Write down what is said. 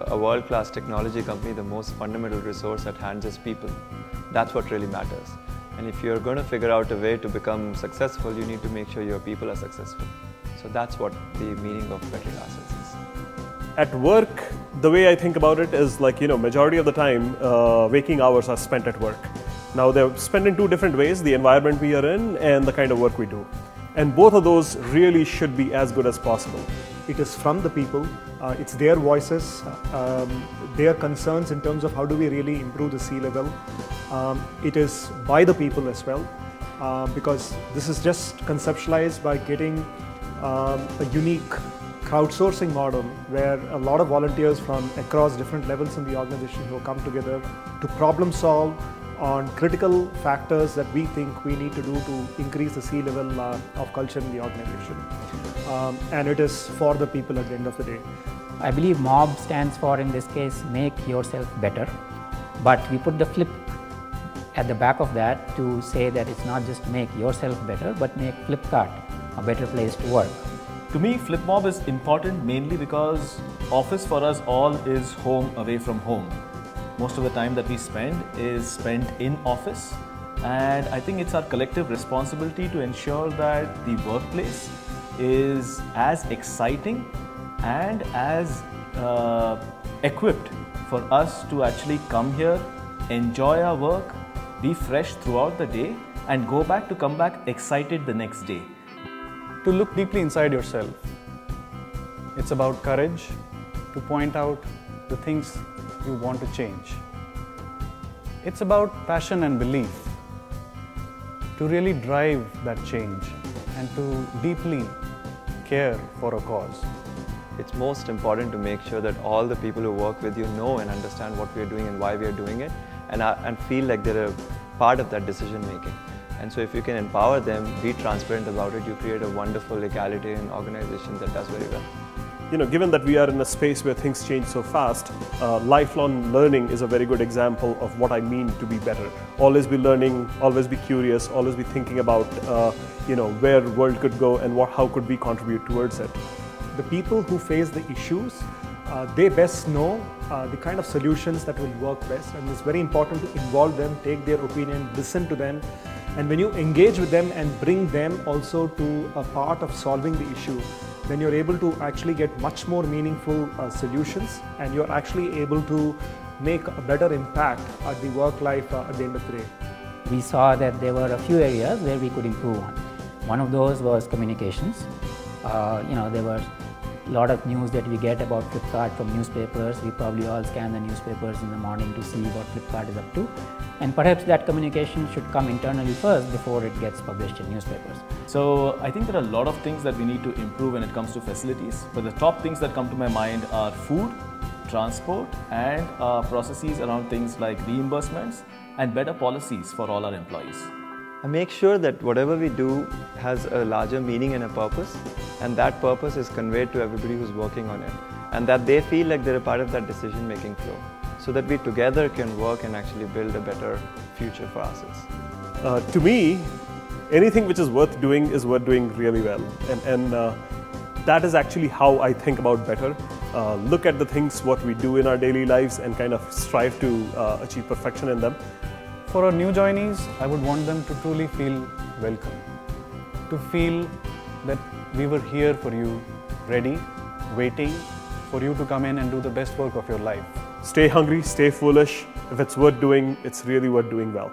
a world-class technology company, the most fundamental resource at hand is people. That's what really matters. And if you're going to figure out a way to become successful, you need to make sure your people are successful. So that's what the meaning of bettering ourselves is. At work, the way I think about it is like, majority of the time, waking hours are spent at work. Now they're spent in two different ways, the environment we are in and the kind of work we do. And both of those really should be as good as possible. It is from the people, it's their voices, their concerns in terms of how do we really improve the sea level. It is by the people as well, because this is just conceptualized by getting a unique crowdsourcing model where a lot of volunteers from across different levels in the organization who come together to problem solve on critical factors that we think we need to do to increase the sea level of culture in the organization. And it is for the people at the end of the day. I believe MOB stands for, in this case, make yourself better. But we put the flip at the back of that to say that it's not just make yourself better, but make Flipkart a better place to work. To me, FlipMob is important mainly because office for us all is home away from home. Most of the time that we spend is spent in office, and I think it's our collective responsibility to ensure that the workplace is as exciting and as equipped for us to actually come here, enjoy our work, be fresh throughout the day and come back excited the next day. To look deeply inside yourself. It's about courage to point out the things you want to change. It's about passion and belief to really drive that change and to deeply care for a cause. It's most important to make sure that all the people who work with you know and understand what we are doing and why we are doing it, and feel like they're a part of that decision making. And so if you can empower them, be transparent about it, you create a wonderful egalitarian organization that does very well. Given that we are in a space where things change so fast, lifelong learning is a very good example of what I mean to be better. Always be learning, always be curious, always be thinking about where the world could go and how could we contribute towards it. The people who face the issues, they best know the kind of solutions that will work best, and it's very important to involve them, take their opinion, listen to them. And when you engage with them and bring them also to a part of solving the issue, then you're able to actually get much more meaningful solutions, and you're actually able to make a better impact at the work life at the end of the day. We saw that there were a few areas where we could improve on. One of those was communications. There were a lot of news that we get about Flipkart from newspapers. We probably all scan the newspapers in the morning to see what Flipkart is up to. And perhaps that communication should come internally first before it gets published in newspapers. So I think there are a lot of things that we need to improve when it comes to facilities. But the top things that come to my mind are food, transport, and processes around things like reimbursements and better policies for all our employees. And make sure that whatever we do has a larger meaning and a purpose, and that purpose is conveyed to everybody who's working on it, and that they feel like they're a part of that decision-making flow, so that we together can work and actually build a better future for ourselves. To me, anything which is worth doing really well, and that is actually how I think about better. Look at the things what we do in our daily lives and kind of strive to achieve perfection in them. For our new joinees, I would want them to truly feel welcome, to feel that we were here for you, ready, waiting for you to come in and do the best work of your life. Stay hungry, stay foolish. If it's worth doing, it's really worth doing well.